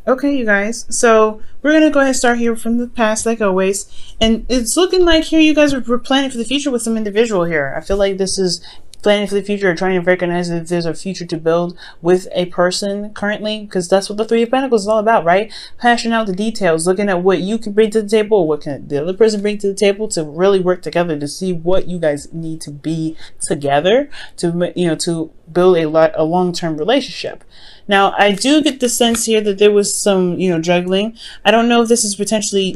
Okay, you guys. So we're gonna go ahead and start here from the past, like always. And it's looking like here you guys are planning for the future with some individual here. I feel like this is planning for the future, or trying to recognize that there's a future to build with a person currently, because that's what the Three of Pentacles is all about, right? Hashing out the details, looking at what you can bring to the table, what can the other person bring to the table, to really work together to see what you guys need to be together to, to build a long-term relationship. Now, I do get the sense here that there was some, juggling. I don't know if this is potentially,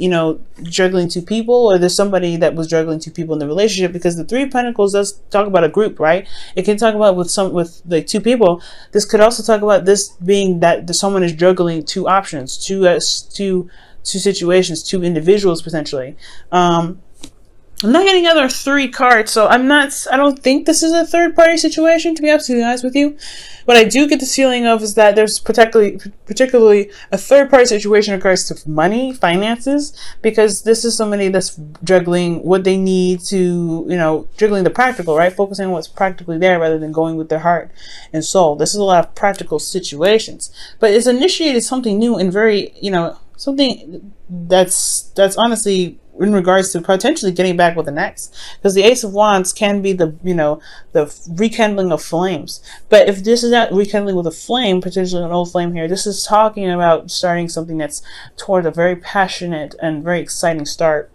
juggling two people, or there's somebody that was juggling two people in the relationship, because the Three of Pentacles does talk about a group, right? It can talk about with like two people. This could also talk about this being that someone is juggling two options, two situations, two individuals potentially. I'm not getting other three cards, so I don't think this is a third party situation, to be absolutely honest with you. What I do get this feeling of is that there's particularly a third party situation in regards to money, finances, because this is somebody that's juggling what they need to, juggling the practical, right? Focusing on what's practically there rather than going with their heart and soul. This is a lot of practical situations, but it's initiated something new and very, something that's honestly in regards to potentially getting back with an ex, because the Ace of Wands can be the rekindling of flames. But if this is not rekindling with a flame, potentially an old flame here, this is talking about starting something that's toward a very passionate and very exciting start.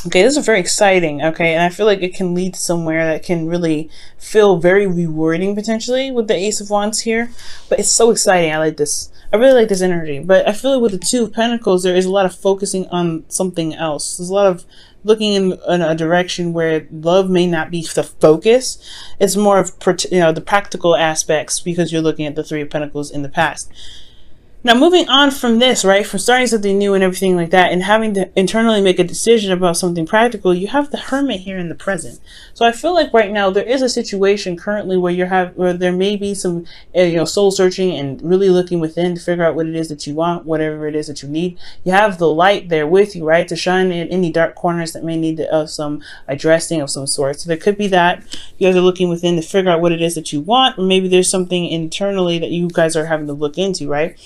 Okay, this is very exciting, okay, and I feel like it can lead to somewhere that can really feel very rewarding potentially with the Ace of Wands here. But it's so exciting. I like this. I really like this energy. But I feel like with the Two of Pentacles, there is a lot of focusing on something else. There's a lot of looking in a direction where love may not be the focus. It's more of, the practical aspects, because you're looking at the Three of Pentacles in the past. Now, moving on from this, right, from starting something new and everything like that, and having to internally make a decision about something practical, you have the Hermit here in the present. So I feel like right now there is a situation currently where there may be some, soul searching and really looking within to figure out what it is that you want, whatever it is that you need. You have the light there with you, right, to shine in any dark corners that may need some addressing of some sort. So there could be that you guys are looking within to figure out what it is that you want, or maybe there's something internally that you guys are having to look into, right?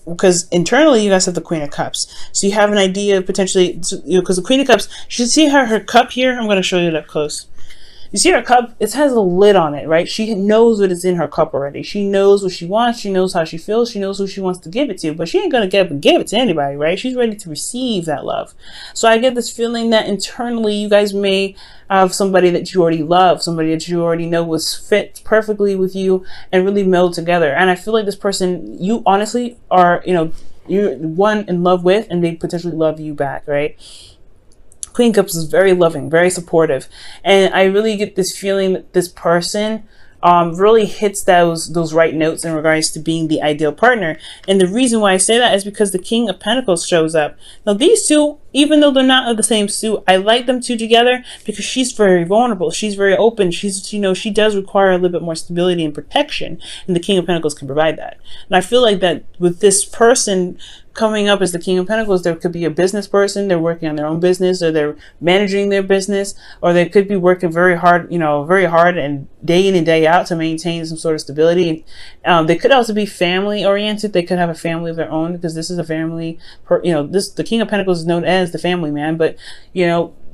Because internally you guys have the Queen of Cups, so you have an idea of potentially, because the Queen of Cups, you should see her cup here. I'm going to show you it up close. You see her cup, it has a lid on it, right? She knows what is in her cup already. She knows what she wants. She knows how she feels. She knows who she wants to give it to, but she ain't going to get up and give it to anybody, right? She's ready to receive that love. So I get this feeling that internally you guys may have somebody that you already love, somebody that you already know was fit perfectly with you and really meld together. And I feel like this person, you honestly are, you're one in love with, and they potentially love you back, right? Queen of Cups is very loving, very supportive. And I really get this feeling that this person really hits those right notes in regards to being the ideal partner. And the reason why I say that is because the King of Pentacles shows up. Now these two, even though they're not of the same suit, I like them two together because she's very vulnerable. She's very open. She does require a little bit more stability and protection, and the King of Pentacles can provide that. And I feel like that with this person coming up as the King of Pentacles, there could be a business person. They're working on their own business, or they're managing their business, or they could be working very hard, very hard and day in and day out to maintain some sort of stability. They could also be family oriented. They could have a family of their own, because this is a family, the King of Pentacles is known as the family man. But,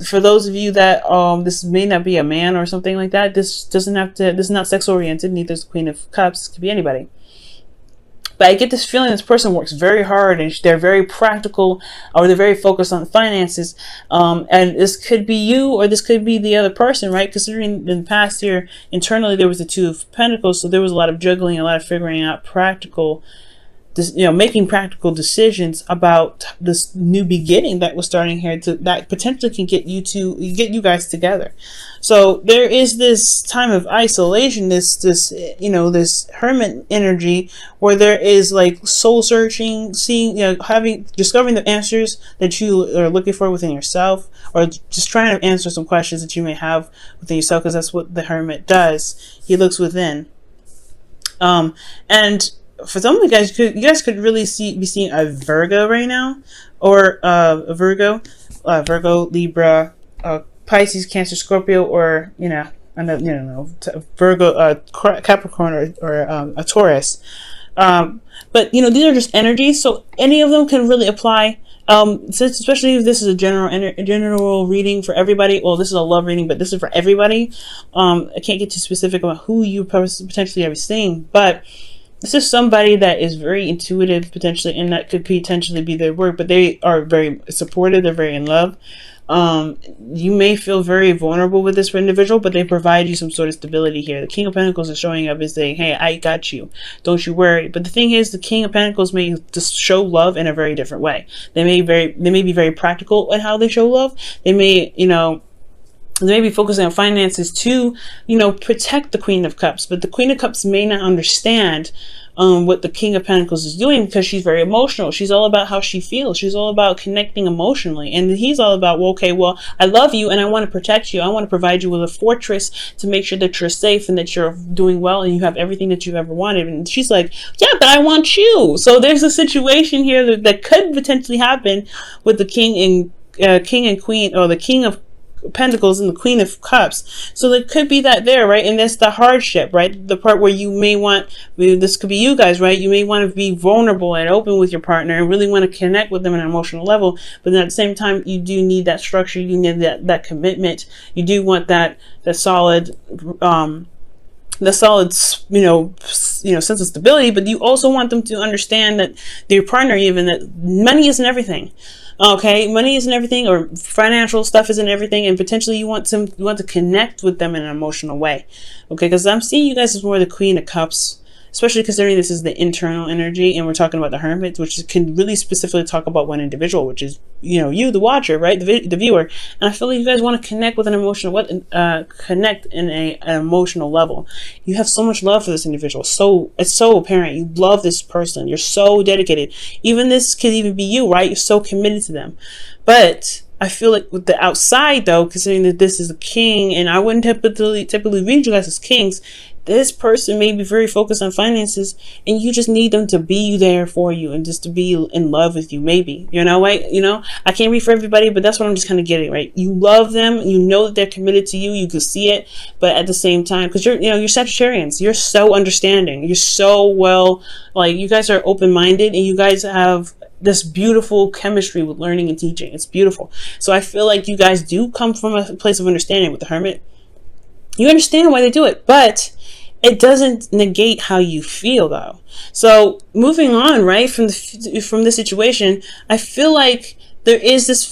for those of you that, this may not be a man or something like that, this is not sex oriented. Neither is the Queen of Cups. It could be anybody. But I get this feeling this person works very hard, and they're very practical, or they're very focused on finances. And this could be you, or this could be the other person, right? Considering in the past here, internally there was the Two of Pentacles, so there was a lot of juggling, a lot of figuring out making practical decisions about this new beginning that was starting here, that potentially can get you guys together. So there is this time of isolation, this hermit energy, where there is like soul searching, seeing, discovering the answers that you are looking for within yourself, or just trying to answer some questions that you may have within yourself, because that's what the hermit does. He looks within. And for some of you guys could really be seeing a Virgo right now, or a Virgo, Libra, Pisces, Cancer, Scorpio, or Virgo, Capricorn, or a Taurus. But you know, these are just energies, so any of them can really apply. Since especially if this is a general reading for everybody. Well, this is a love reading, but this is for everybody. I can't get too specific about who you potentially are seeing, but this is somebody that is very intuitive potentially, and that could potentially be their work. But they are very supportive. They're very in love. You may feel very vulnerable with this individual, but they provide you some sort of stability here. The King of Pentacles is showing up and saying, hey, I got you. Don't you worry. But the thing is, the King of Pentacles may just show love in a very different way. They may be very practical in how they show love. They may, you know, they may be focusing on finances to, you know, protect the Queen of Cups. But the Queen of Cups may not understand what the King of Pentacles is doing, because she's very emotional. She's all about how she feels. She's all about connecting emotionally. And he's all about, well, okay, well, I love you and I want to protect you. I want to provide you with a fortress to make sure that you're safe and that you're doing well and you have everything that you've ever wanted. And she's like, yeah, but I want you. So there's a situation here that could potentially happen with the King and Queen, or the King of Pentacles and the Queen of Cups. So there could be that there, right? And that's the hardship, right? The part where you may want, this could be you guys, right? You may want to be vulnerable and open with your partner and really want to connect with them on an emotional level, but then at the same time, you do need that structure. You need that commitment. You do want that solid, you know, sense of stability, but you also want them to understand that their partner, even, that money isn't everything. Okay, money isn't everything, or financial stuff isn't everything, and potentially you want to connect with them in an emotional way. Okay, because I'm seeing you guys as more the Queen of Cups, especially considering this is the internal energy, and we're talking about the Hermit, which can really specifically talk about one individual, which is, you know, you, the watcher, right, the viewer. And I feel like you guys want to connect with an emotional, connect in an emotional level. You have so much love for this individual, so it's so apparent. You love this person. You're so dedicated. Even this could even be you, right? You're so committed to them. But I feel like with the outside, though, considering that this is a king, and I wouldn't typically read you guys as kings, this person may be very focused on finances, and you just need them to be there for you and just to be in love with you, maybe. You know, right? You know, I can't read for everybody, but that's what I'm just kind of getting, right? You love them, you know that they're committed to you, you can see it, but at the same time, because you're Sagittarians, you're so understanding, you're so well, like, you guys are open-minded, and you guys have this beautiful chemistry with learning and teaching. It's beautiful. So I feel like you guys do come from a place of understanding with the Hermit. You understand why they do it, but it doesn't negate how you feel, though. So moving on, right, from this situation, I feel like there is this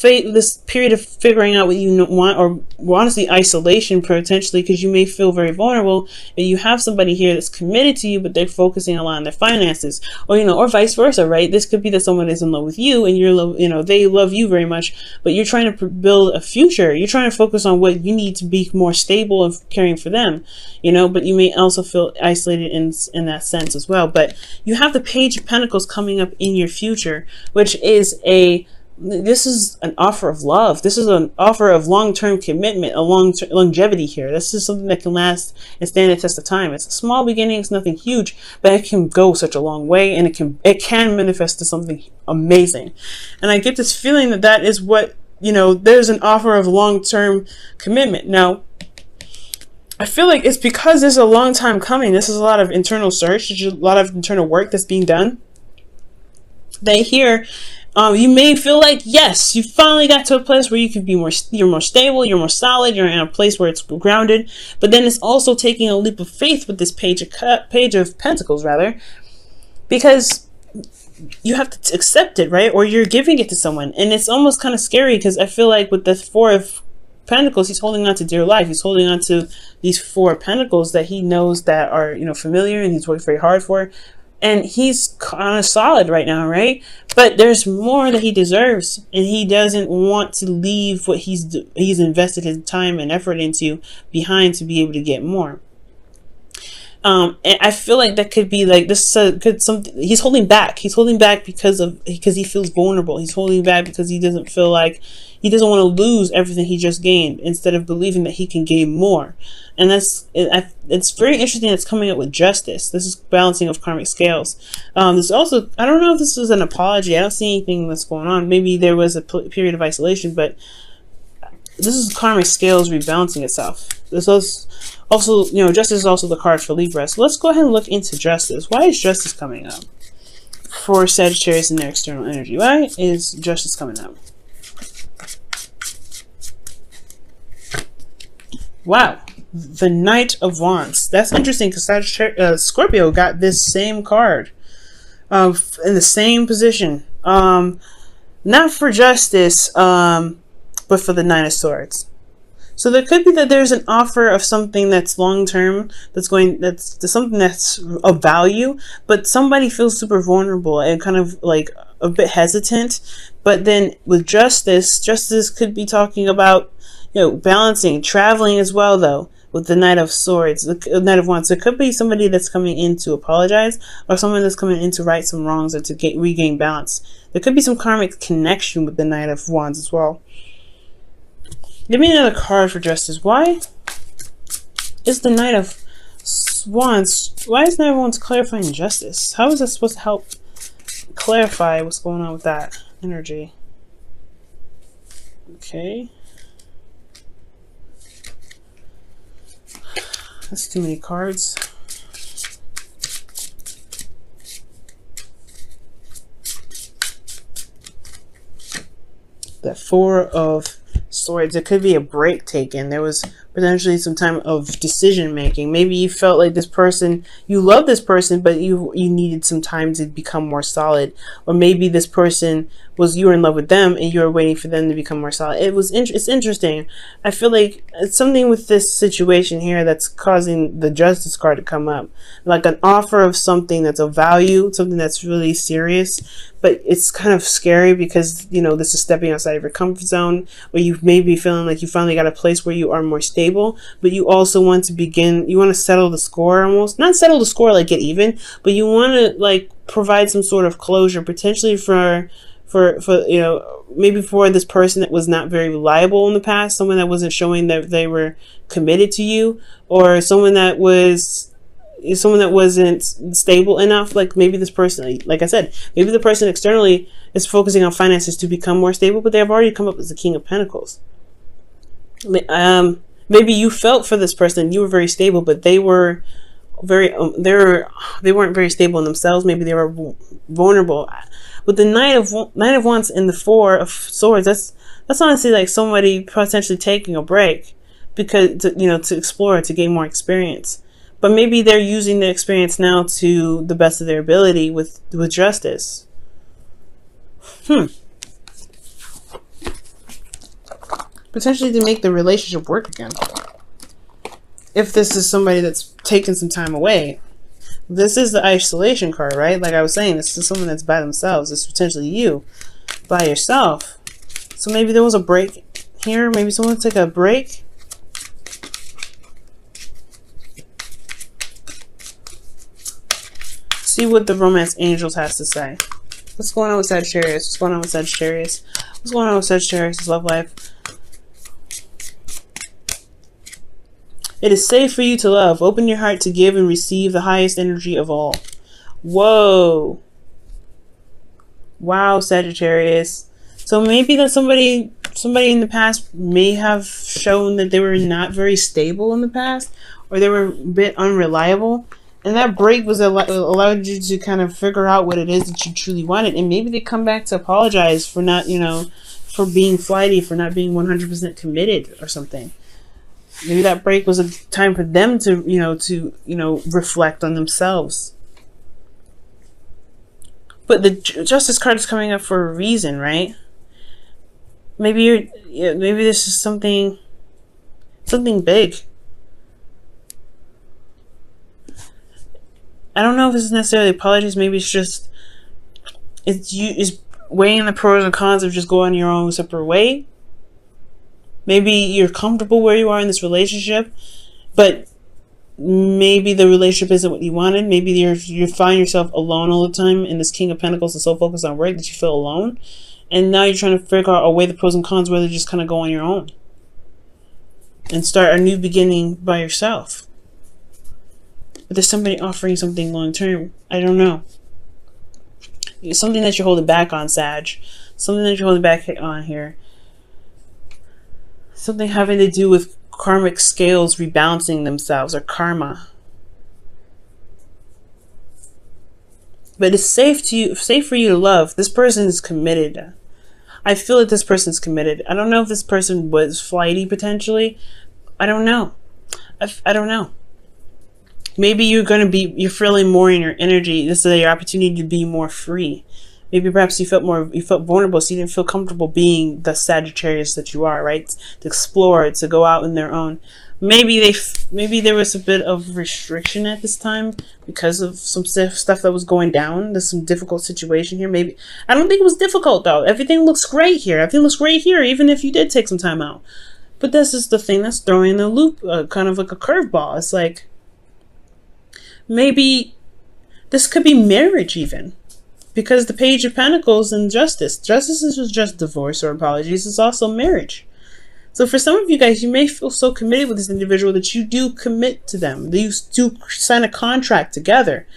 period of figuring out what you want, or honestly isolation potentially, because you may feel very vulnerable, and you have somebody here that's committed to you, but they're focusing a lot on their finances, or, you know, or vice versa, right? This could be that someone is in love with you, and they love you very much, but you're trying to build a future. You're trying to focus on what you need to be more stable and caring for them, you know, but you may also feel isolated in that sense as well. But you have the Page of Pentacles coming up in your future, which is this is an offer of love. This is an offer of long-term commitment, a longevity here. This is something that can last and stand the test of time. It's a small beginning, it's nothing huge, but it can go such a long way, and it can manifest to something amazing. And I get this feeling that is what, you know, there's an offer of long-term commitment. Now, I feel like it's because this is a long time coming. This is a lot of internal search. There's a lot of internal work that's being done. They here, you may feel like, yes, you finally got to a place where you can be you're more stable, you're more solid, you're in a place where it's grounded. But then it's also taking a leap of faith with this Page of Pentacles, rather, because you have to accept it, right? Or you're giving it to someone, and it's almost kind of scary, because I feel like with the Four of Pentacles, he's holding on to dear life. He's holding on to these Four of Pentacles that he knows that are, you know, familiar, and he's worked very hard for. And he's kind of solid right now, right? But there's more that he deserves, and he doesn't want to leave what he's invested his time and effort into behind to be able to get more. And I feel like that could be like this. He's holding back. He's holding back because he feels vulnerable. He's holding back because he doesn't feel like he doesn't want to lose everything he just gained, instead of believing that he can gain more. And it's very interesting. It's coming up with Justice. This is balancing of karmic scales. There's also, I don't know if this is an apology. I don't see anything that's going on. Maybe there was a period of isolation, but this is karmic scales rebalancing itself. This is also, you know, justice is also the card for Libra. So let's go ahead and look into justice. Why is justice coming up for Sagittarius and their external energy? Why is justice coming up? Wow, the Knight of Wands. That's interesting because Scorpio got this same card in the same position. Not for justice, but for the Nine of Swords. So there could be that there's an offer of something that's long term, that's something that's of value, but somebody feels super vulnerable and kind of like a bit hesitant. But then with justice could be talking about, you know, balancing, traveling as well, though, with the Knight of Swords, the Knight of Wands. It could be somebody that's coming in to apologize, or someone that's coming in to right some wrongs or to regain balance. There could be some karmic connection with the Knight of Wands as well. Give me another card for justice. Why is the Knight of Wands? Why is Knight of Wands clarifying justice? How is that supposed to help clarify what's going on with that energy? Okay. That's too many cards. The Four of Swords. It could be a break taken. There was potentially some time of decision making. Maybe you felt like this person, you love this person, but you needed some time to become more solid. Or maybe this person you were in love with them and you were waiting for them to become more solid. It's interesting. I feel like it's something with this situation here that's causing the Justice card to come up. Like an offer of something that's of value, something that's really serious, but it's kind of scary because, you know, this is stepping outside of your comfort zone, where you may be feeling like you finally got a place where you are more stable, but you also want to you want to settle the score almost. Not settle the score like get even, but you want to like provide some sort of closure, potentially for you know, maybe for this person that was not very reliable in the past, someone that wasn't showing that they were committed to you, or someone that wasn't stable enough. Like maybe this person, like I said, maybe the person externally is focusing on finances to become more stable, but they have already come up as the King of Pentacles. Maybe you felt for this person, you were very stable, but they were very they weren't very stable in themselves. Maybe they were vulnerable. With the Knight of Wands and the Four of Swords, that's honestly like somebody potentially taking a break because to explore, to gain more experience. But maybe they're using the experience now to the best of their ability with justice. Potentially to make the relationship work again. If this is somebody that's taken some time away. This is the isolation card, right? Like I was saying, this is someone that's by themselves. It's potentially you by yourself. So maybe there was a break here. Maybe someone took a break. See what the romance angels has to say. What's going on with Sagittarius? What's going on with Sagittarius? What's going on with Sagittarius' love life? It is safe for you to love. Open your heart to give and receive the highest energy of all. Whoa. Wow, Sagittarius. So maybe that somebody in the past may have shown that they were not very stable in the past, or they were a bit unreliable. And that break was allowed you to kind of figure out what it is that you truly wanted. And maybe they come back to apologize for not, for being flighty, for not being 100% committed or something. Maybe that break was a time for them to, reflect on themselves. But the Justice card is coming up for a reason, right? Maybe maybe this is something big. I don't know if this is necessarily apologies. Maybe it's just it's weighing the pros and cons of just going your own separate way. Maybe you're comfortable where you are in this relationship, but maybe the relationship isn't what you wanted. Maybe you find yourself alone all the time, and this King of Pentacles is so focused on work that you feel alone. And now you're trying to figure out a way the pros and cons, whether just kind of go on your own and start a new beginning by yourself. But there's somebody offering something long term. I don't know. It's something that you're holding back on, Sag. Something that you're holding back on here. Something having to do with karmic scales rebalancing themselves, or karma. But it's safe for you to love. This person is committed. I feel that this person's committed. I don't know if this person was flighty potentially. I don't know. I don't know. Maybe you're feeling more in your energy. This is your opportunity to be more free. Maybe perhaps you felt vulnerable, so you didn't feel comfortable being the Sagittarius that you are, right? To explore, to go out on their own. Maybe there was a bit of restriction at this time because of some stuff that was going down. There's some difficult situation here. Maybe I don't think it was difficult though. Everything looks great here. Everything looks great here, even if you did take some time out. But this is the thing that's throwing the loop, kind of like a curveball. It's like maybe this could be marriage even. Because the Page of Pentacles and Justice. Justice is just divorce or apologies. It's also marriage. So for some of you guys, you may feel so committed with this individual that you do commit to them. You do sign a contract together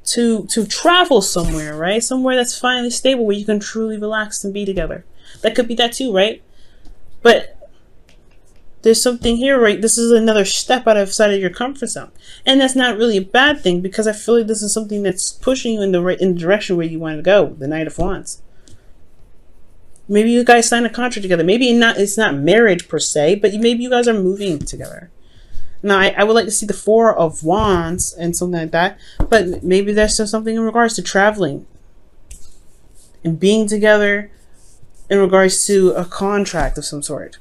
to travel somewhere, right? Somewhere that's finally stable where you can truly relax and be together. That could be that too, right? But there's something here, right? This is another step outside of your comfort zone. And that's not really a bad thing, because I feel like this is something that's pushing you in the direction where you want to go, the Knight of Wands. Maybe you guys sign a contract together. Maybe it's not marriage per se, but maybe you guys are moving together. Now, I would like to see the Four of Wands and something like that, but maybe there's something in regards to traveling and being together in regards to a contract of some sort.